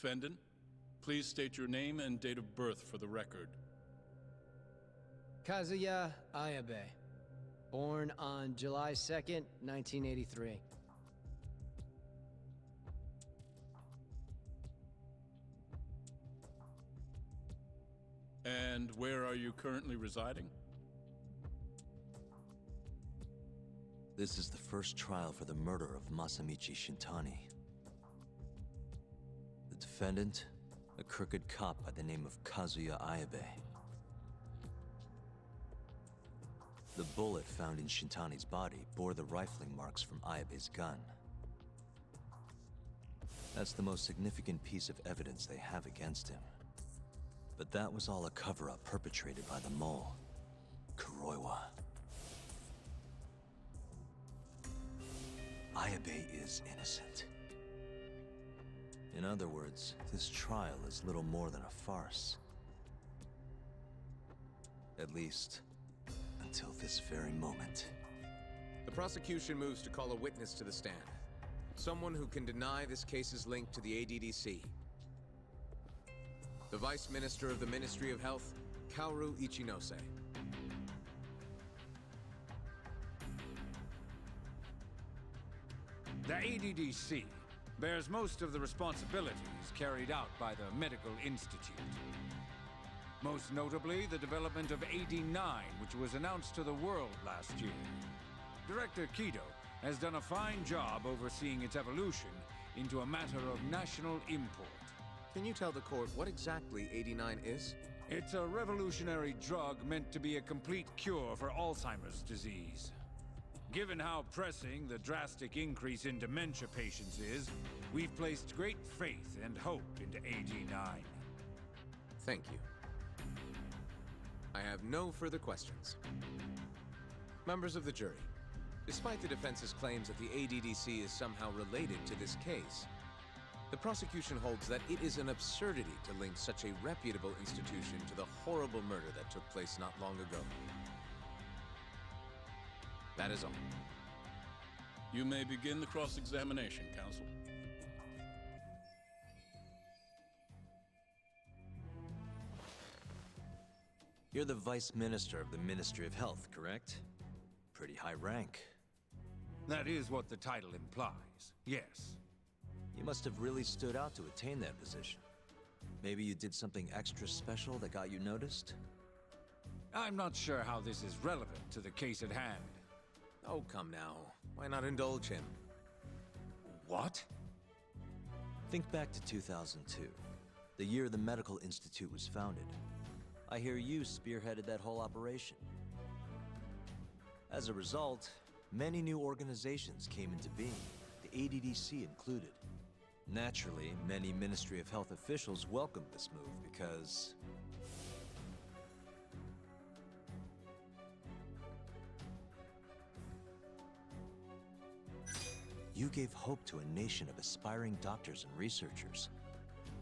Defendant, please state your name and date of birth for the record. Kazuya Ayabe. Born on July 2nd, 1983. And where are you currently residing? This is the first trial for the murder of Masamichi Shintani. The defendant, a crooked cop by the name of Kazuya Ayabe. The bullet found in Shintani's body bore the rifling marks from Ayabe's gun. That's the most significant piece of evidence they have against him. But that was all a cover-up perpetrated by the mole, Kyorei. Ayabe is innocent. In other words, this trial is little more than a farce. At least, until this very moment. The prosecution moves to call a witness to the stand. Someone who can deny this case's link to the ADDC. The Vice Minister of the Ministry of Health, Kaoru Ichinose. The ADDC bears most of the responsibilities carried out by the Medical Institute. Most notably, the development of AD9, which was announced to the world last year. Director Kaito has done a fine job overseeing its evolution into a matter of national import. Can you tell the court what exactly AD9 is? It's a revolutionary drug meant to be a complete cure for Alzheimer's disease. Given how pressing the drastic increase in dementia patients is, we've placed great faith and hope into AD9. Thank you. I have no further questions. Members of the jury, despite the defense's claims that the ADDC is somehow related to this case, the prosecution holds that it is an absurdity to link such a reputable institution to the horrible murder that took place not long ago. That is all. You may begin the cross-examination, counsel. You're the Vice Minister of the Ministry of Health, correct? Pretty high rank. That is what the title implies, yes. You must have really stood out to attain that position. Maybe you did something extra special that got you noticed? I'm not sure how this is relevant to the case at hand. Oh, come now. Why not indulge him? What? Think back to 2002, the year the Medical Institute was founded. I hear you spearheaded that whole operation. As a result, many new organizations came into being, the ADDC included. Naturally, many Ministry of Health officials welcomed this move because... you gave hope to a nation of aspiring doctors and researchers.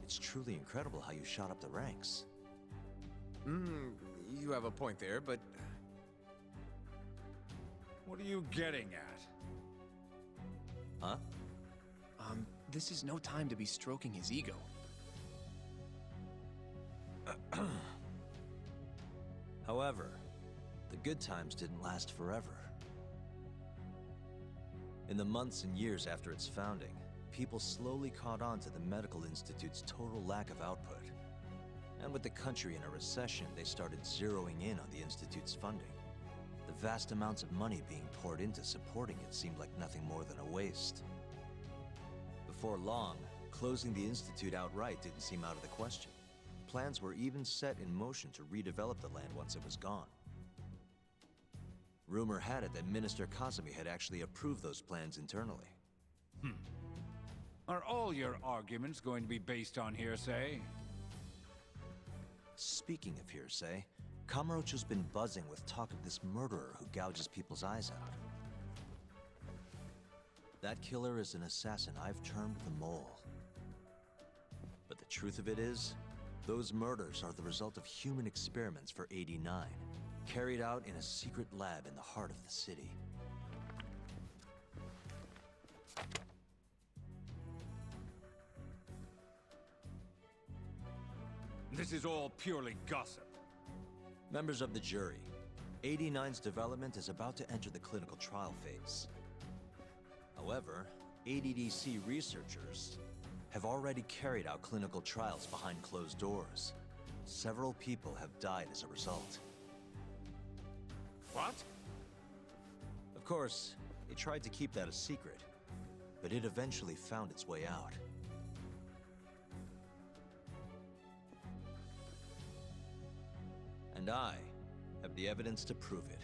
It's truly incredible how you shot up the ranks. You have a point there, but... What are you getting at? Huh? This is no time to be stroking his ego. However, the good times didn't last forever. In the months and years after its founding, people slowly caught on to the Medical Institute's total lack of output. And with the country in a recession, they started zeroing in on the Institute's funding. The vast amounts of money being poured into supporting it seemed like nothing more than a waste. Before long, closing the Institute outright didn't seem out of the question. Plans were even set in motion to redevelop the land once it was gone. Rumor had it that Minister Kazumi had actually approved those plans internally. Are all your arguments going to be based on hearsay? Speaking of hearsay, Kamurocho's been buzzing with talk of this murderer who gouges people's eyes out. That killer is an assassin I've termed the Mole. But the truth of it is, those murders are the result of human experiments for AD9, carried out in a secret lab in the heart of the city. This is all purely gossip. Members of the jury, 89's development is about to enter the clinical trial phase. However, ADDC researchers have already carried out clinical trials behind closed doors. Several people have died as a result. What? Of course, they tried to keep that a secret, but it eventually found its way out. And I have the evidence to prove it.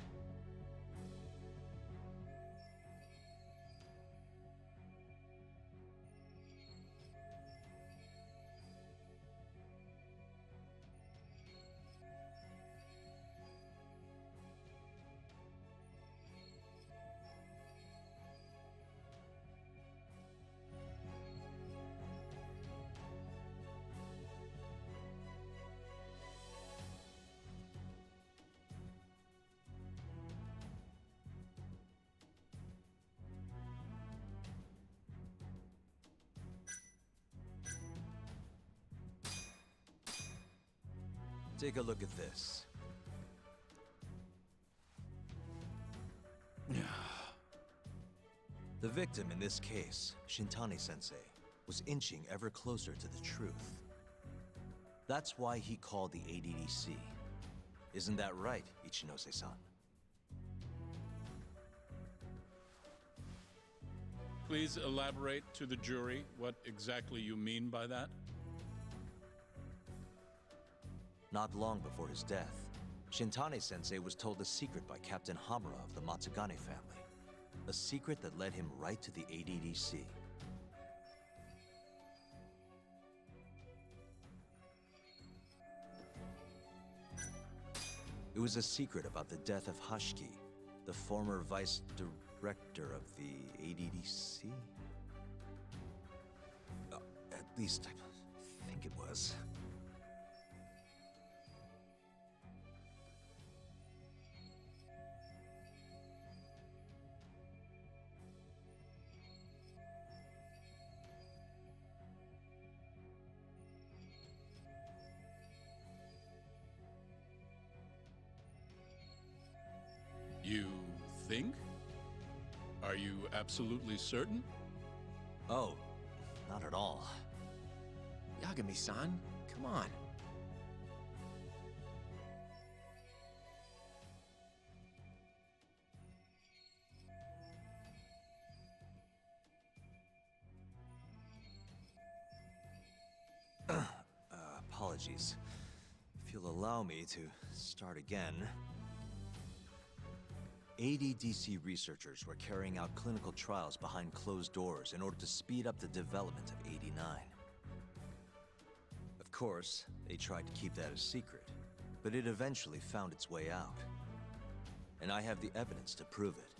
Take a look at this. The victim in this case, Shintani-sensei, was inching ever closer to the truth. That's why he called the ADDC. Isn't that right, Ichinose-san? Please elaborate to the jury what exactly you mean by that. Not long before his death, Shintani-sensei was told a secret by Captain Hamura of the Matsugane family. A secret that led him right to the ADDC. It was a secret about the death of Hashiki, the former vice director of the ADDC? At least I think it was. You think? Are you absolutely certain? Oh, not at all. Yagami-san, come on. Apologies. If you'll allow me to start again. ADDC researchers were carrying out clinical trials behind closed doors in order to speed up the development of 89. Of course, they tried to keep that a secret, but it eventually found its way out. And I have the evidence to prove it.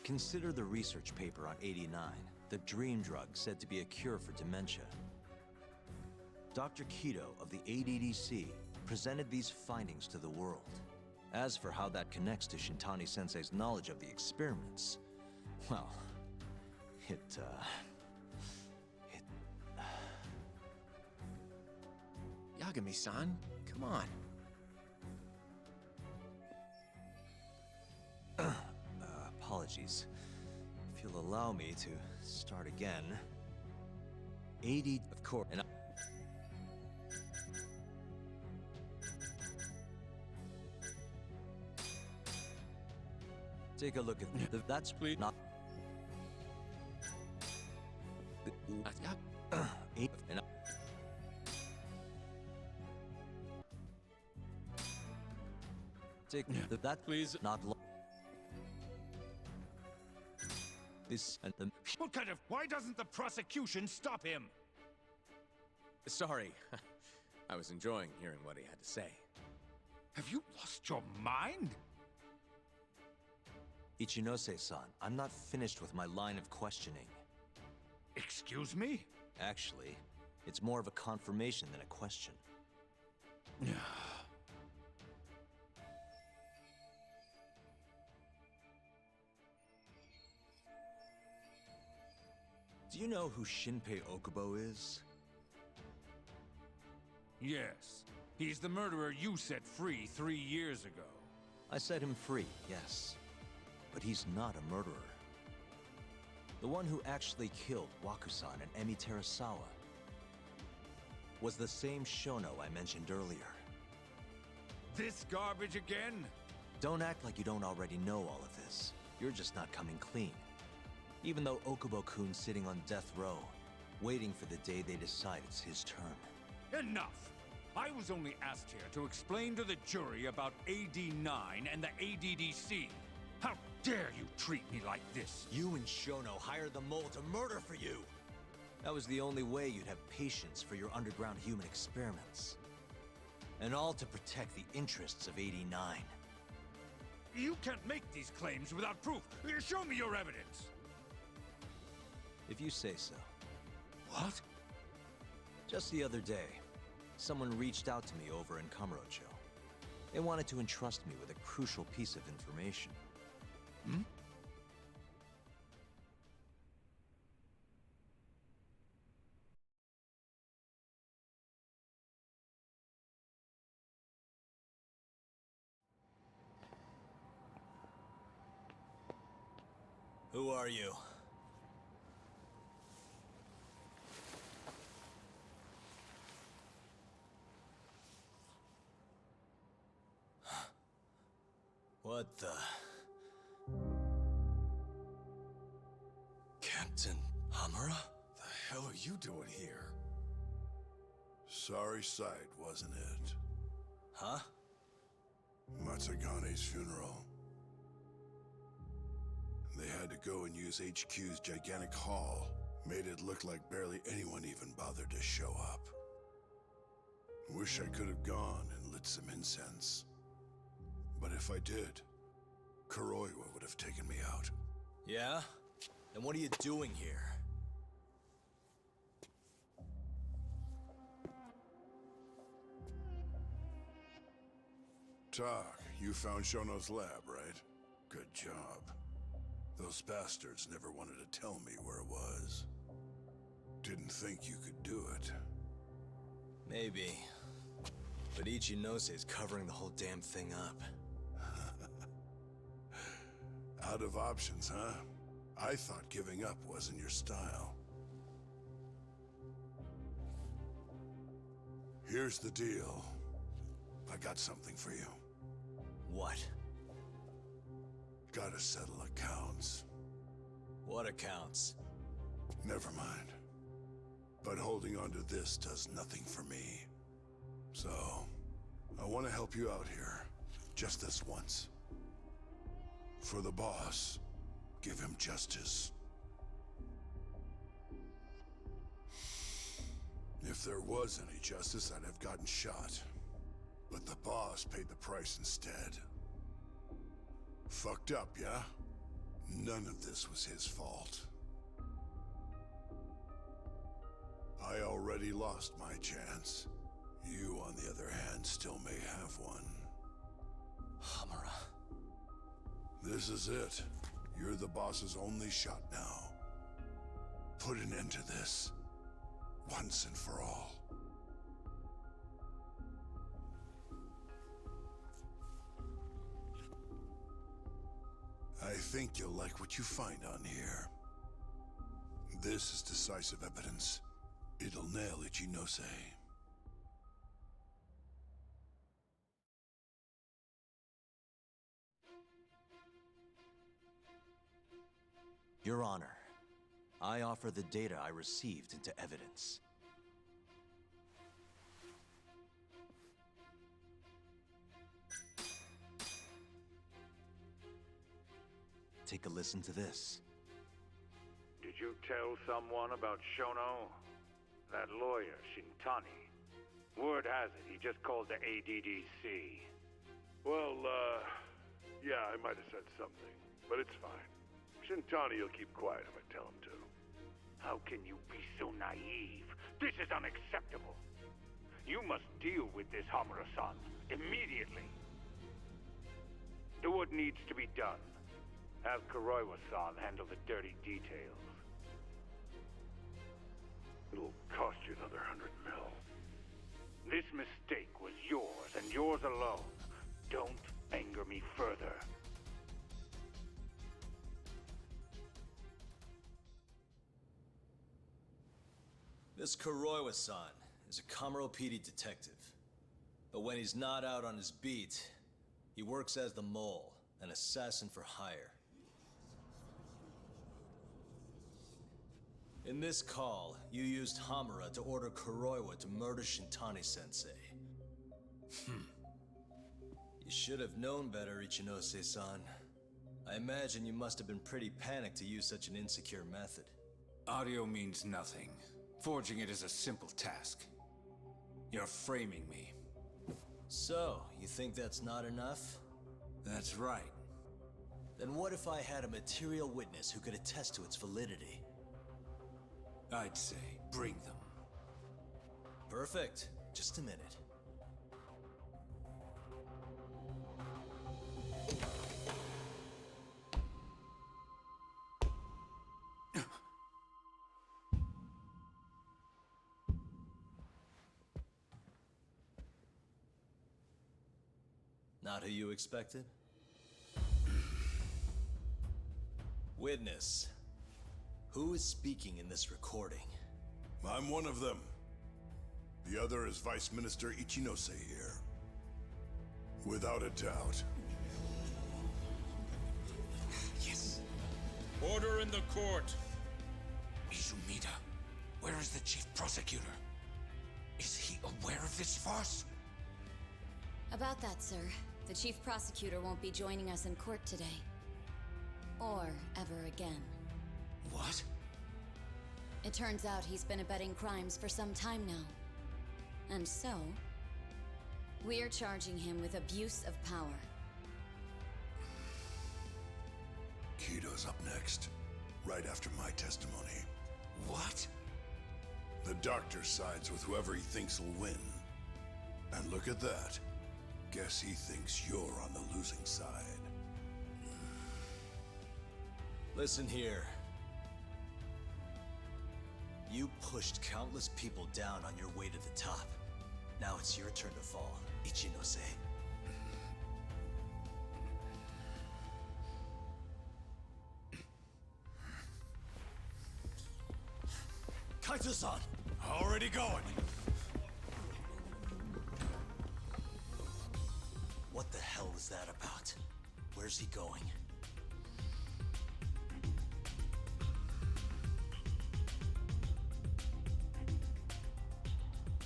Consider the research paper on 89, the dream drug said to be a cure for dementia. Dr. Kaito of the ADDC presented these findings to the world. As for how that connects to Shintani-sensei's knowledge of the experiments, well, Yagami-san, come on. Apologies. If you'll allow me to start again. Of course, and take a look at that's Please. not and take that Please. not this and the What kind of... Why doesn't the prosecution stop him? Sorry. I was enjoying hearing what he had to say. Have you lost your mind? Ichinose-san, I'm not finished with my line of questioning. Excuse me? Actually, it's more of a confirmation than a question. Do you know who Shinpei Okubo is? Yes. He's the murderer you set free 3 years ago. I set him free, yes. But he's not a murderer. The one who actually killed Waku-san and Emi Terasawa was the same Shono I mentioned earlier. This garbage again? Don't act like you don't already know all of this. You're just not coming clean. Even though Okubo-kun's sitting on death row, waiting for the day they decide it's his turn. Enough! I was only asked here to explain to the jury about AD9 and the ADDC. How dare you treat me like this? You and Shono hired the mole to murder for you! That was the only way you'd have patience for your underground human experiments. And all to protect the interests of AD9. You can't make these claims without proof. Show me your evidence! If you say so. What? Just the other day, someone reached out to me over in Kamurocho. They wanted to entrust me with a crucial piece of information. Hmm? Who are you? What the... Captain Hamura? The hell are you doing here? Sorry sight, wasn't it? Huh? Matsugane's funeral. They had to go and use HQ's gigantic hall. Made it look like barely anyone even bothered to show up. Wish I could have gone and lit some incense. But if I did, Kyorei would have taken me out. Yeah? Then what are you doing here? Tak, you found Shono's lab, right? Good job. Those bastards never wanted to tell me where it was. Didn't think you could do it. Maybe. But Ichinose covering the whole damn thing up. Out of options, huh? I thought giving up wasn't your style. Here's the deal. I got something for you. What? Gotta settle accounts. What accounts? Never mind. But holding on to this does nothing for me. So, I want to help you out here. Just this once. For the boss, give him justice. If there was any justice, I'd have gotten shot. But the boss paid the price instead. Fucked up, yeah? None of this was his fault. I already lost my chance. You, on the other hand, still may have one. Hamura. This is it. You're the boss's only shot now. Put an end to this. Once and for all. I think you'll like what you find on here. This is decisive evidence. It'll nail Ichinose. Your Honor, I offer the data I received into evidence. Take a listen to this. Did you tell someone about Shono? That lawyer, Shintani. Word has it, he just called the ADDC. Well, yeah, I might have said something, but it's fine. Shintani will keep quiet if I tell him to. How can you be so naive? This is unacceptable. You must deal with this Hamura-san immediately. Do what needs to be done. Have Kyorei-san handle the dirty details. It'll cost you another 100 mil. This mistake was yours, and yours alone. Don't anger me further. This Kyorei-san is a Kamuro PD detective. But when he's not out on his beat, he works as the mole, an assassin for hire. In this call, you used Hamura to order Kyorei to murder Shintani-sensei. You should have known better, Ichinose-san. I imagine you must have been pretty panicked to use such an insecure method. Audio means nothing. Forging it is a simple task. You're framing me. So, you think that's not enough? That's right. Then what if I had a material witness who could attest to its validity? I'd say, bring them. Perfect. Just a minute. Not who you expected? Witness. Who is speaking in this recording? I'm one of them. The other is Vice Minister Ichinose here. Without a doubt. Yes. Order in the court. Izumida, where is the chief prosecutor? Is he aware of this farce? About that, sir. The chief prosecutor won't be joining us in court today. Or ever again. What? It turns out he's been abetting crimes for some time now. And so, we're charging him with abuse of power. Kito's up next, right after my testimony. What? The doctor sides with whoever he thinks will win. And look at that. Guess he thinks you're on the losing side. Listen here. You pushed countless people down on your way to the top. Now it's your turn to fall, Ichinose. Kaito-san! Already going. What the hell is that about? Where's he going?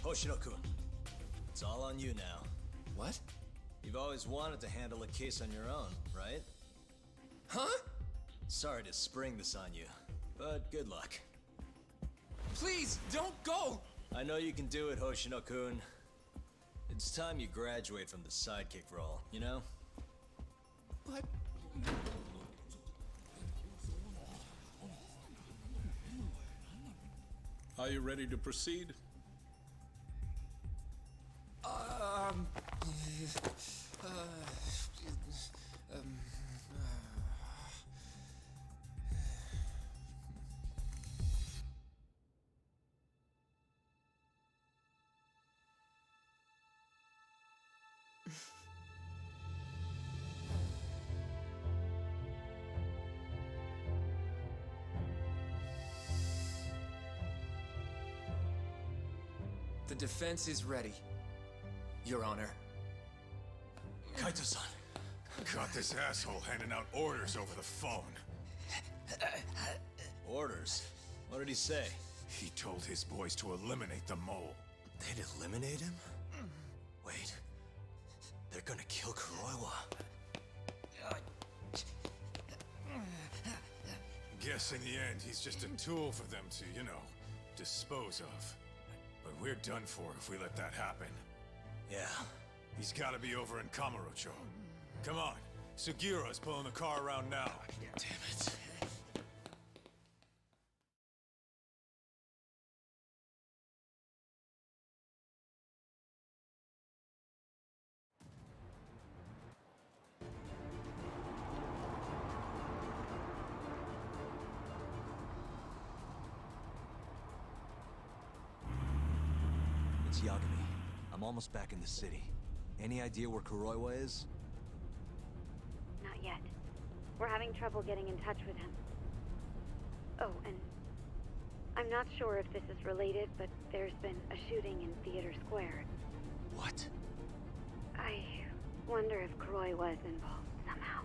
Hoshino-kun, it's all on you now. What? You've always wanted to handle a case on your own, right? Huh? Sorry to spring this on you, but good luck. Please, don't go! I know you can do it, Hoshino-kun. It's time you graduate from the sidekick role, you know? But... Are you ready to proceed? The defense is ready, Your Honor. Kaito-san! Got this asshole handing out orders over the phone. Orders? What did he say? He told his boys to eliminate the mole. They'd eliminate him? Wait. They're gonna kill Kyorei. Guess in the end, he's just a tool for them to, you know, dispose of. But we're done for if we let that happen. Yeah. He's gotta be over in Kamurocho. Come on, Sugiura's pulling the car around now. Damn it. Yagami. I'm almost back in the city. Any idea where Kyorei is? Not yet. We're having trouble getting in touch with him. Oh, and I'm not sure if this is related, but there's been a shooting in Theater Square. What? I wonder if Kyorei was involved somehow.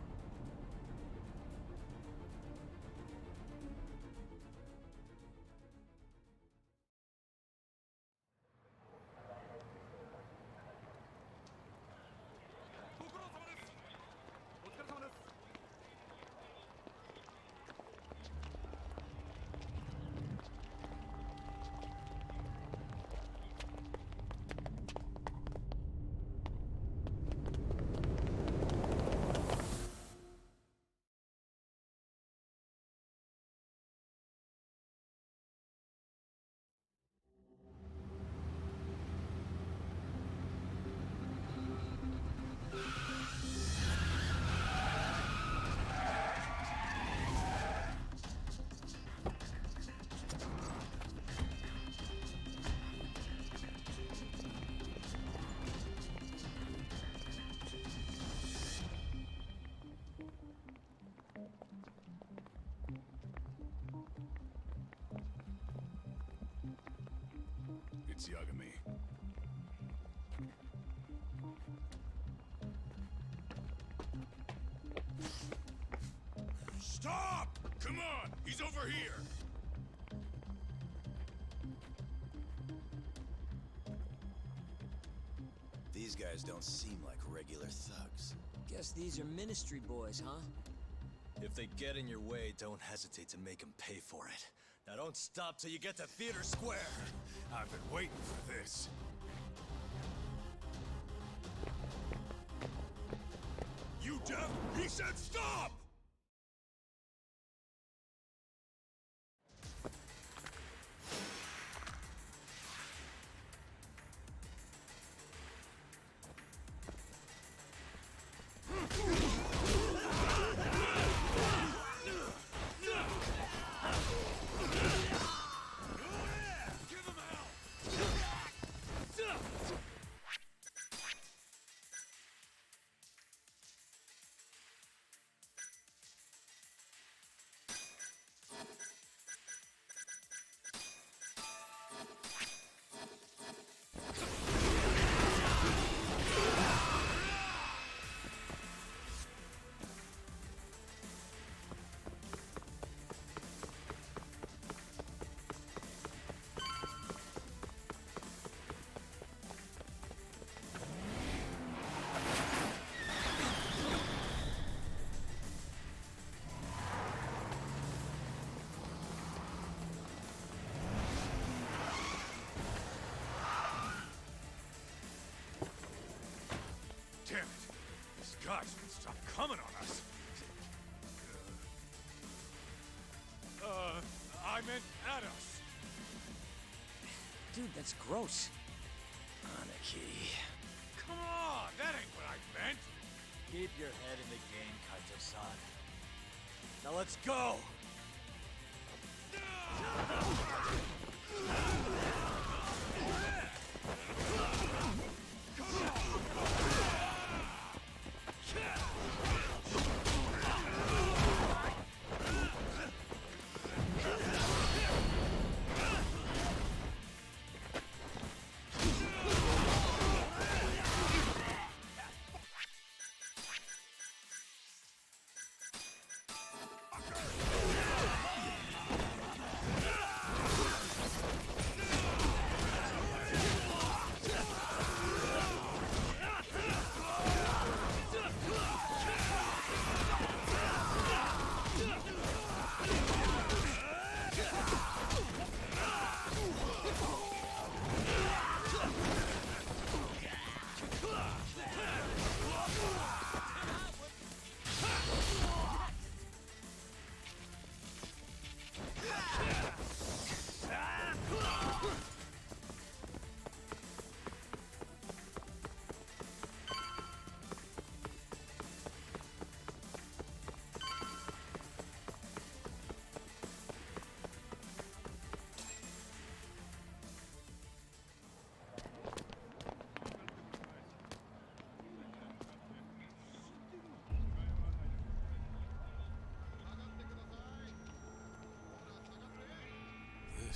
It's Yagami. Stop! Come on! He's over here! These guys don't seem like regular thugs. Guess these are ministry boys, huh? If they get in your way, don't hesitate to make them pay for it. Now don't stop till you get to Theater Square! I've been waiting for this. You deaf? He said stop! Damn it! These guys won't stop coming on us! I meant at us! Dude, that's gross. Anarchy. Come on! That ain't what I meant! Keep your head in the game, Kaito-san. Now let's go!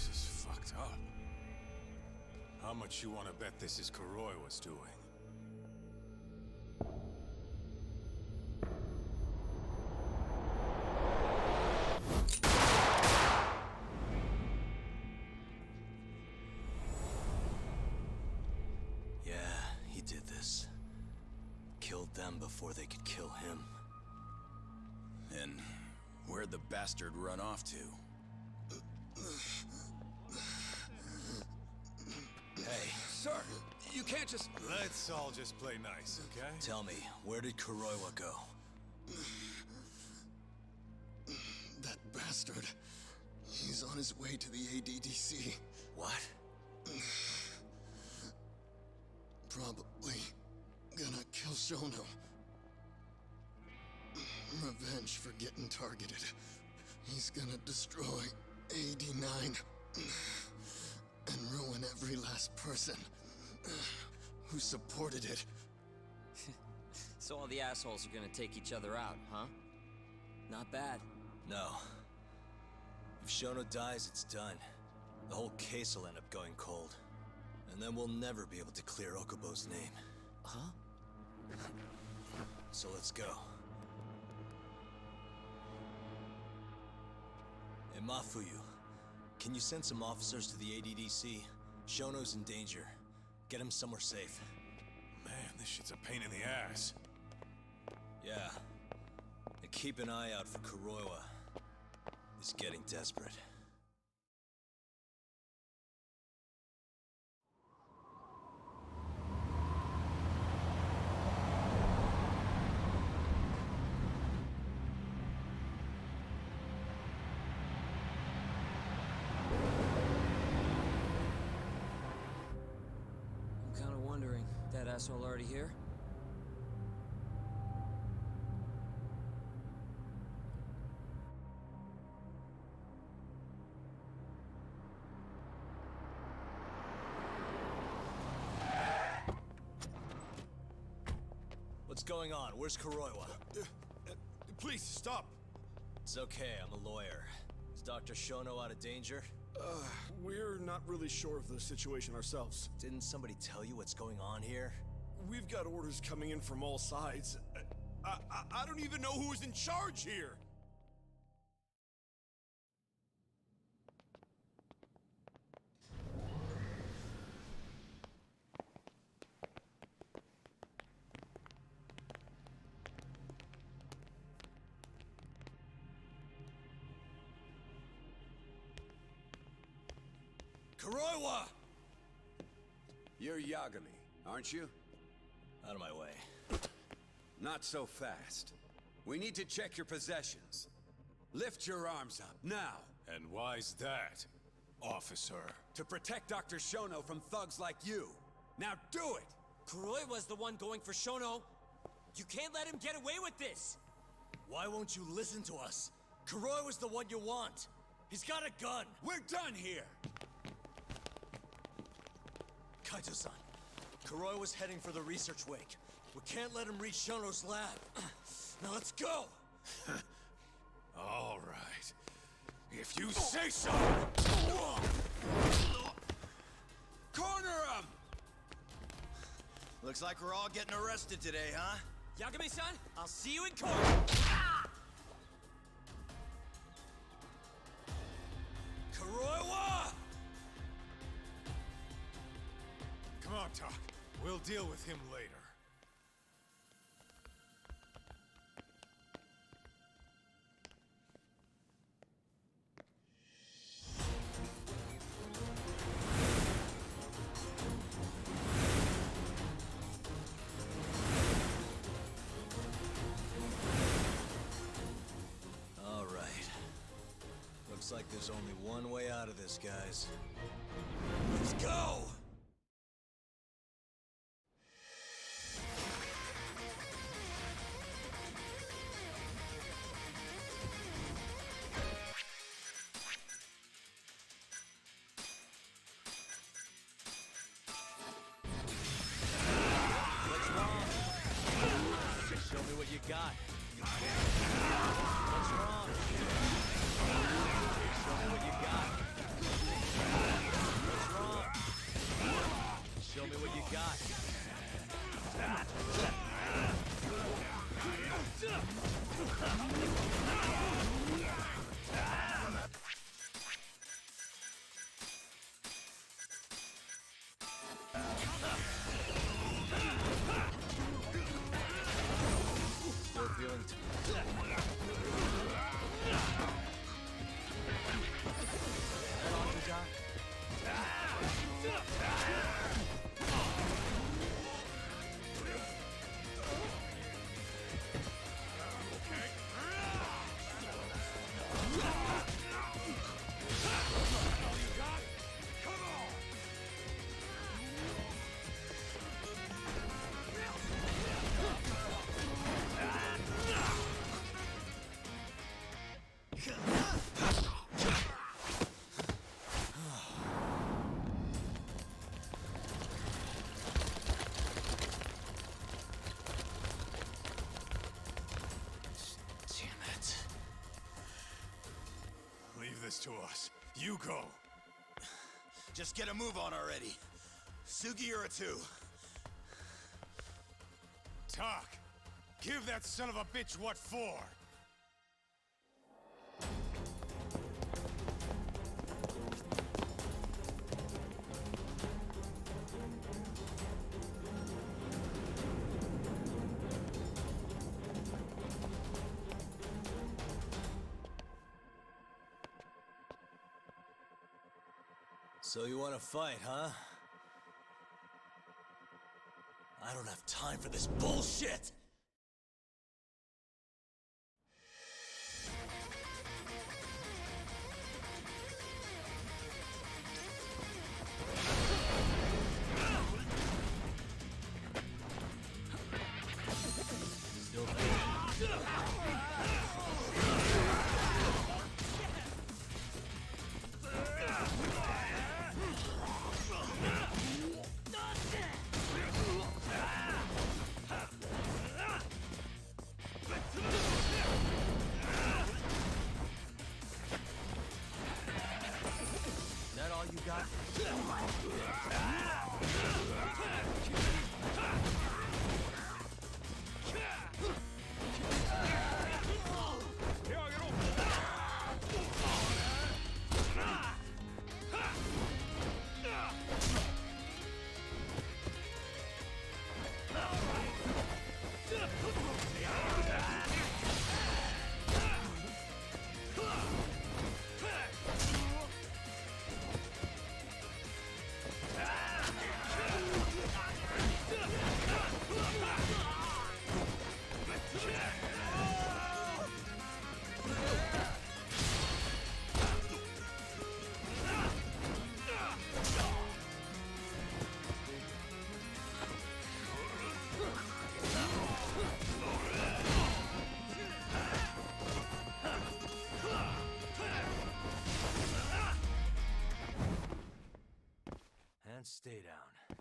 This is fucked up. How much you want to bet this is Kyorei was doing? Yeah, he did this. Killed them before they could kill him. And where'd the bastard run off to? Hey, Sir, you can't just... Let's all just play nice, okay? tell me, where did Kyorei go? That bastard. He's on his way to the ADDC. What? Probably gonna kill Shono. Revenge for getting targeted. He's gonna destroy AD9 and ruin every last person who supported it. So all the assholes are gonna take each other out, huh? Not bad. No. If Shono dies, it's done. The whole case will end up going cold. And then we'll never be able to clear Okubo's name. Huh? So let's go. Hey, Mafuyu, can you send some officers to the ADDC? Shono's in danger. Get him somewhere safe. Man, this shit's a pain in the ass. Yeah. And keep an eye out for Kyorei. He's getting desperate. I'm kinda wondering, that asshole already here? What's going on? Where's Kyorei? Please, stop! It's okay, I'm a lawyer. Is Dr. Shono out of danger? We're not really sure of the situation ourselves. Didn't somebody tell you what's going on here? We've got orders coming in from all sides. I don't even know who's in charge here! Kyorei! You're Yagami, aren't you? Out of my way. Not so fast. We need to check your possessions. Lift your arms up, now! And why's that, officer? To protect Dr. Shono from thugs like you. Now do it! Kyorei was the one going for Shono. You can't let him get away with this! Why won't you listen to us? Kyorei was the one you want. He's got a gun. We're done here! Kaito-san, Kyorei was heading for the research wing. We can't let him reach Shono's lab. Now let's go! All right. If you say so! Corner him! Looks like we're all getting arrested today, huh? Yagami-san, I'll see you in court! Kyorei! Come on, Tak. We'll deal with him later. All right. Looks like there's only one way out of this, guys. Let's go! Show me what you got. What's wrong? Show me what you got. willing to... That all you got? To us. You go. Just get a move on already. Sugi or a two. Tak, give that son of a bitch what for. So you want to fight, huh? I don't have time for this bullshit! Stay down.